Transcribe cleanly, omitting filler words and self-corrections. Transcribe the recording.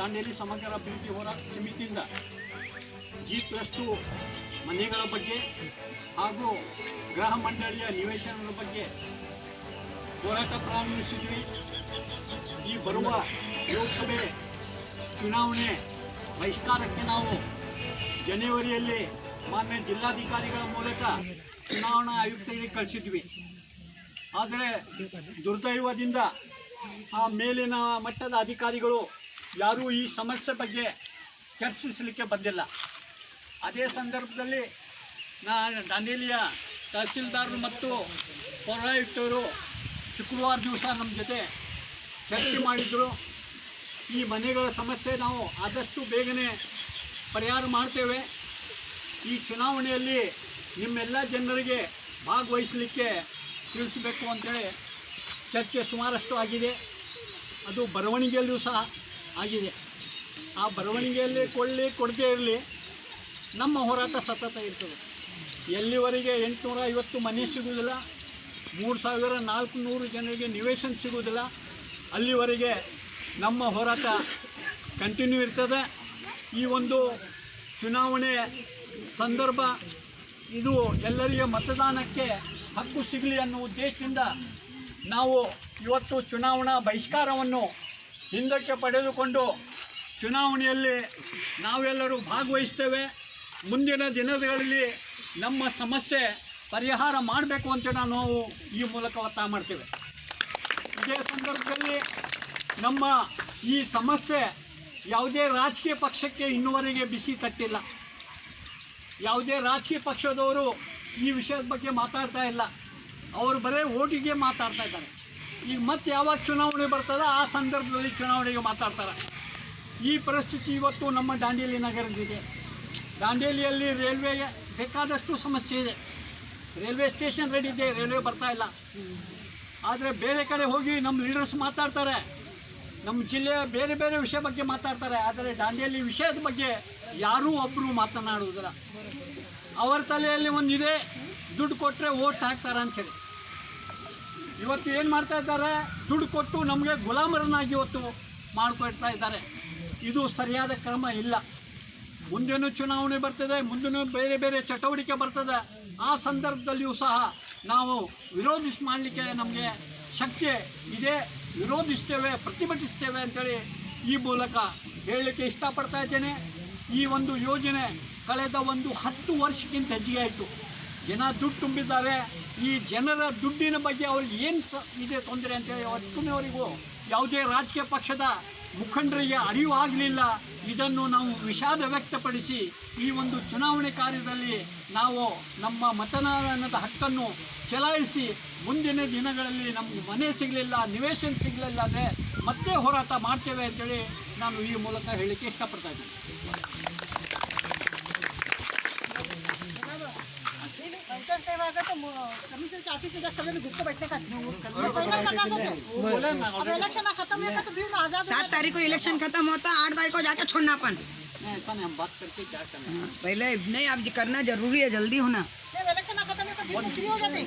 ದಾಂಡೇಲಿ ಸಮಗ್ರ ಅಭಿವೃದ್ಧಿ ಹೋರಾಟ ಸಮಿತಿಯಿಂದ G+2 ಮನೆಗಳ ಬಗ್ಗೆ ಹಾಗೂ ಗೃಹ ಮಂಡಳಿಯ ನಿವೇಶನಗಳ ಬಗ್ಗೆ ಹೋರಾಟ ಪ್ರಾರಂಭಿಸಿದ್ವಿ. ಈ ಬರುವ ಲೋಕಸಭೆ ಚುನಾವಣೆ ಬಹಿಷ್ಕಾರಕ್ಕೆ ನಾವು ಜನವರಿಯಲ್ಲಿ ಮಾನ್ಯ ಜಿಲ್ಲಾಧಿಕಾರಿಗಳ ಮೂಲಕ ಚುನಾವಣಾ ಆಯುಕ್ತರಿಗೆ ಕಳಿಸಿದ್ವಿ. ಆದರೆ ದುರ್ದೈವದಿಂದ ಆ ಮೇಲಿನ ಮಟ್ಟದ ಅಧಿಕಾರಿಗಳು ಯಾರೂ ಈ ಸಮಸ್ಯೆ ಬಗ್ಗೆ ಚರ್ಚಿಸಲಿಕ್ಕೆ ಬಂದಿಲ್ಲ. ಅದೇ ಸಂದರ್ಭದಲ್ಲಿ ದಾಂಡೇಲಿಯ ತಹಸೀಲ್ದಾರರು ಮತ್ತು ಪೌರಾಯುಕ್ತರು ಶುಕ್ರವಾರ ದಿವಸ ನಮ್ಮ ಜೊತೆ ಚರ್ಚೆ ಮಾಡಿದರು. ಈ ಮನೆಗಳ ಸಮಸ್ಯೆ ನಾವು ಆದಷ್ಟು ಬೇಗನೆ ಪರಿಹಾರ ಮಾಡ್ತೇವೆ. ಈ ಚುನಾವಣೆಯಲ್ಲಿ ನಿಮ್ಮೆಲ್ಲ ಜನರಿಗೆ ಭಾಗವಹಿಸಲಿಕ್ಕೆ ತಿಳಿಸಬೇಕು ಅಂತೇಳಿ ಚರ್ಚೆ ಸುಮಾರಷ್ಟು ಆಗಿದೆ. ಅದು ಬರವಣಿಗೆಯಲ್ಲೂ ಸಹ ಆಗಿದೆ. ಆ ಬರವಣಿಗೆಯಲ್ಲಿ ಕೊಡದೇ ಇರಲಿ, ನಮ್ಮ ಹೋರಾಟ ಸತತ ಇರ್ತದೆ. ಎಲ್ಲಿವರೆಗೆ 850 ಮನೆ ಸಿಗುವುದಿಲ್ಲ, 3400 ಜನರಿಗೆ ನಿವೇಶನ ಸಿಗುವುದಿಲ್ಲ, ಅಲ್ಲಿವರೆಗೆ ನಮ್ಮ ಹೋರಾಟ ಕಂಟಿನ್ಯೂ ಇರ್ತದೆ. ಈ ಒಂದು ಚುನಾವಣೆ ಸಂದರ್ಭ ಇದು ಎಲ್ಲರಿಗೆ ಮತದಾನಕ್ಕೆ ಹಕ್ಕು ಸಿಗಲಿ ಅನ್ನೋ ಉದ್ದೇಶದಿಂದ ನಾವು ಇವತ್ತು ಚುನಾವಣಾ ಬಹಿಷ್ಕಾರವನ್ನು ಹಿಂದಕ್ಕೆ ಪಡೆದುಕೊಂಡು ಚುನಾವಣೆಯಲ್ಲಿ ನಾವೆಲ್ಲರೂ ಭಾಗವಹಿಸ್ತೇವೆ. ಮುಂದಿನ ದಿನಗಳಲ್ಲಿ ನಮ್ಮ ಸಮಸ್ಯೆ ಪರಿಹಾರ ಮಾಡಬೇಕು ಅಂತ ನಾವು ಈ ಮೂಲಕ ಒತ್ತಾಯ ಮಾಡ್ತೇವೆ. ಇದೇ ಸಂದರ್ಭದಲ್ಲಿ ನಮ್ಮ ಈ ಸಮಸ್ಯೆ ಯಾವುದೇ ರಾಜಕೀಯ ಪಕ್ಷಕ್ಕೆ ಇನ್ನೂವರೆಗೆ ಬಿಸಿ ತಟ್ಟಿಲ್ಲ. ಯಾವುದೇ ರಾಜಕೀಯ ಪಕ್ಷದವರು ಈ ವಿಷಯದ ಬಗ್ಗೆ ಮಾತಾಡ್ತಾ ಇಲ್ಲ. ಅವರು ಬರೀ ಓಟಿಗೆ ಮಾತಾಡ್ತಾ ಇದ್ದಾರೆ. ಈಗ ಮತ್ತೆ ಯಾವಾಗ ಚುನಾವಣೆ ಬರ್ತದೆ ಆ ಸಂದರ್ಭದಲ್ಲಿ ಚುನಾವಣೆಗೆ ಮಾತಾಡ್ತಾರೆ. ಈ ಪರಿಸ್ಥಿತಿ ಇವತ್ತು ನಮ್ಮ ದಾಂಡೇಲಿ ನಗರದಿದೆ. ದಾಂಡೇಲಿಯಲ್ಲಿ ರೈಲ್ವೆಗೆ ಬೇಕಾದಷ್ಟು ಸಮಸ್ಯೆ ಇದೆ. ರೈಲ್ವೆ ಸ್ಟೇಷನ್ ರೆಡಿ ಇದೆ, ರೈಲ್ವೆ ಬರ್ತಾ ಇಲ್ಲ. ಆದರೆ ಬೇರೆ ಕಡೆ ಹೋಗಿ ನಮ್ಮ ಲೀಡರ್ಸ್ ಮಾತಾಡ್ತಾರೆ, ನಮ್ಮ ಜಿಲ್ಲೆಯ ಬೇರೆ ಬೇರೆ ವಿಷಯ ಬಗ್ಗೆ ಮಾತಾಡ್ತಾರೆ. ಆದರೆ ದಾಂಡೇಲಿ ವಿಷಯದ ಬಗ್ಗೆ ಯಾರೂ ಒಬ್ಬರು ಮಾತನಾಡುವುದಿಲ್ಲ. ಅವರ ತಲೆಯಲ್ಲಿ ಒಂದಿದೆ, ದುಡ್ಡು ಕೊಟ್ಟರೆ ಓಟ್ ಹಾಕ್ತಾರೆ ಅಂಥೇಳಿ. ಇವತ್ತು ಏನು ಮಾಡ್ತಾ ಇದ್ದಾರೆ, ದುಡ್ಡು ಕೊಟ್ಟು ನಮಗೆ ಗುಲಾಮರನ್ನಾಗಿ ಇವತ್ತು ಮಾಡಿಕೊಡ್ತಾ ಇದ್ದಾರೆ. ಇದು ಸರಿಯಾದ ಕ್ರಮ ಇಲ್ಲ. ಮುಂದೇನು ಚುನಾವಣೆ ಬರ್ತದೆ, ಮುಂದೇನು ಬೇರೆ ಬೇರೆ ಚಟುವಟಿಕೆ ಬರ್ತದೆ. ಆ ಸಂದರ್ಭದಲ್ಲಿಯೂ ಸಹ ನಾವು ಮಾಡಲಿಕ್ಕೆ ನಮಗೆ ಶಕ್ತಿ ಇದೆ. ವಿರೋಧಿಸ್ತೇವೆ, ಪ್ರತಿಭಟಿಸ್ತೇವೆ ಅಂತೇಳಿ ಈ ಮೂಲಕ ಹೇಳಲಿಕ್ಕೆ ಇಷ್ಟಪಡ್ತಾ ಇದ್ದೇನೆ. ಈ ಒಂದು ಯೋಜನೆ ಕಳೆದ 10 ವರ್ಷಕ್ಕಿಂತ ಹೆಚ್ಚಿಗೆ ಆಯಿತು. ಜನ ದುಡ್ಡು ತುಂಬಿದ್ದಾರೆ. ಈ ಜನರ ದುಡ್ಡಿನ ಬಗ್ಗೆ ಅವ್ರಿಗೆ ಏನು ಇದೆ ತೊಂದರೆ ಅಂತೇಳಿ ಒಟ್ಟುವರೆಗೂ ಯಾವುದೇ ರಾಜಕೀಯ ಪಕ್ಷದ ಮುಖಂಡರಿಗೆ ಅರಿವು ಆಗಲಿಲ್ಲ. ಇದನ್ನು ನಾವು ವಿಷಾದ ವ್ಯಕ್ತಪಡಿಸಿ ಈ ಒಂದು ಚುನಾವಣೆ ಕಾರ್ಯದಲ್ಲಿ ನಾವು ನಮ್ಮ ಮತದಾನದ ಹಕ್ಕನ್ನು ಚಲಾಯಿಸಿ ಮುಂದಿನ ದಿನಗಳಲ್ಲಿ ನಮಗೆ ಮನೆ ಸಿಗಲಿಲ್ಲ, ನಿವೇಶನ ಸಿಗಲಿಲ್ಲ ಅಂದರೆ ಮತ್ತೆ ಹೋರಾಟ ಮಾಡ್ತೇವೆ ಅಂತೇಳಿ ನಾನು ಈ ಮೂಲಕ ಹೇಳಲಿಕ್ಕೆ ಇಷ್ಟಪಡ್ತಾ ಇದ್ದೀನಿ. सात तारीख को इलेक्शन खत्म होता, 8 तारीख को जाकर छोड़ना अपन। ऐसा नहीं, हम बात करके क्या करना पहले नहीं, अब करना जरूरी है, जल्दी होना। इलेक्शन खत्म हो जाते